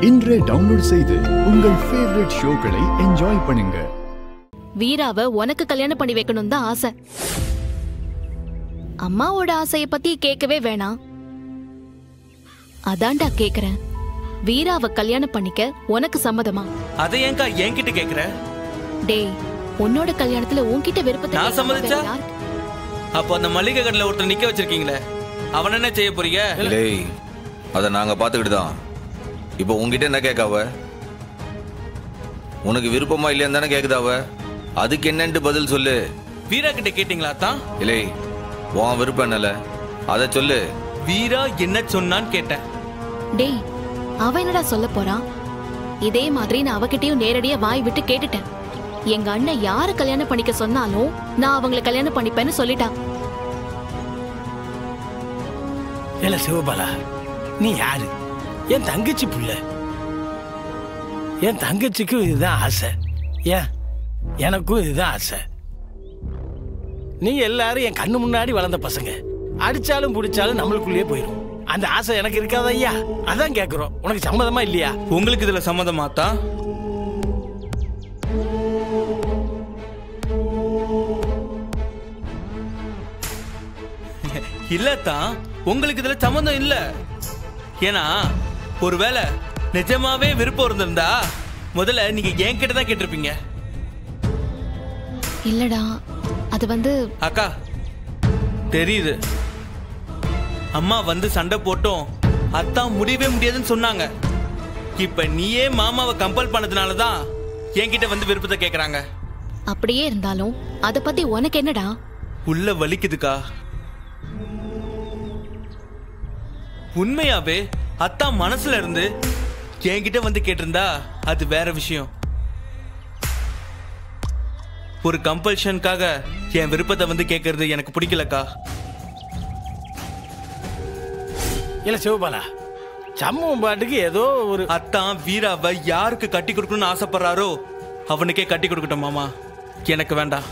இன்றே டவுன்லோட் செய்து உங்கள் ஃபேவரட் ஷோக்களை என்ஜாய் பண்ணுங்க. வீராவை உனக்கு கல்யாணம் பண்ணி வைக்கணும் தான் ஆசை. அம்மாவோட ஆசைய பத்தி கேட்கவே வேணாம். அதான்டா கேக்குறேன், வீராவை கல்யாணம் பண்ணிக்க உனக்கு சம்மதமா? அதை ஏங்கா என்கிட்ட கேக்குற? டேய், உன்னோட கல்யாணத்துல உன்கிட்ட விருப்பத்தை நான் சம்மதிச்சா? அப்போ அந்த மளிகை கடையில ஒருத்தர் நிக்க வச்சிருக்கீங்களே, அவன் என்ன செய்ய போறீங்க? டேய், அதை நாங்க பாத்துக்கிட்டு தான். இப்போ உங்ககிட்ட என்ன கேட்காவ? உனக்கு விருப்பமா இல்லையான்னு தானே கேக்குதாவ? அதுக்கு என்னன்னு பதில் சொல்லு. வீரா கிட்ட கேட்டீங்களா தான்? இல்லை, உன் விருப்பம் என்னல அதை சொல்லு. வீரா என்ன சொன்னான்னு கேட்டேன். டேய், அவ என்னடா சொல்ல போறான்? இதே மாதிரி நான் அவகிட்டயும் நேரடியா வாய் விட்டு கேட்டுட்டேன். எங்க அண்ணன் யார கல்யாணம் பண்ணிக்க சொன்னாலும் நான் அவங்களை கல்யாணம் பண்ணிப்பேன்னு சொல்லிட்டான். ஏல சிவபாலா, நீ யாரு? என் தங்கச்சி புள்ள. என் தங்கச்சிக்கும் இதுதான் ஆசை. ஏன் எனக்கும் இதுதான் ஆசை. நீ எல்லாரும் என் கண்ணு முன்னாடி வளர்ந்த பசங்க. அடிச்சாலும் பிடிச்சாலும் நம்மளுக்குள்ளேயே போயிடும். அந்த ஆசை எனக்கு இருக்காத ஐயா? அதான் கேட்கிறோம், உனக்கு சம்மதமா இல்லையா? உங்களுக்கு இதுல சம்மதமாத்தா? இல்லத்தான், உங்களுக்கு இதுல சம்மந்தம் இல்ல. ஏன்னா ஒருவேளை நிஜமாவே விருப்பம் இருந்திருந்தா முதல்ல நீங்க என்கிட்ட தான் கேட்டிருப்பீங்க. இல்லடா, அது வந்து அக்கா தெரியுது, அம்மா வந்து சண்டை போட்டோம் அத்தான் முடியவே முடியாதுன்னு சொன்னாங்க. இப்ப நீயே மாமாவை கம்பல் பண்ணதுனாலதான் என்கிட்ட வந்து விருப்பத்தை கேக்குறாங்க. அப்படியே இருந்தாலும் அத பத்தி உனக்கு என்னடா? உள்ள வலிக்குதுக்கா. உண்மையாவே அத்தான் மனசுல இருந்து என்கிட்ட வந்து கேட்டிருந்தா அது வேற விஷயம். ஒரு கம்பல்ஷனுக்காக என் விருப்பத்தை வந்து கேட்கறது எனக்கு பிடிக்கலக்கா. இல்ல சிவபாலா, சம்மம் பாட்டுக்கு ஏதோ ஒரு அத்தான் வீராவை யாருக்கு கட்டி கொடுக்கணும்னு ஆசைப்படுறாரோ அவனுக்கே கட்டி கொடுக்கட்டும் மாமா, எனக்கு வேண்டாம்.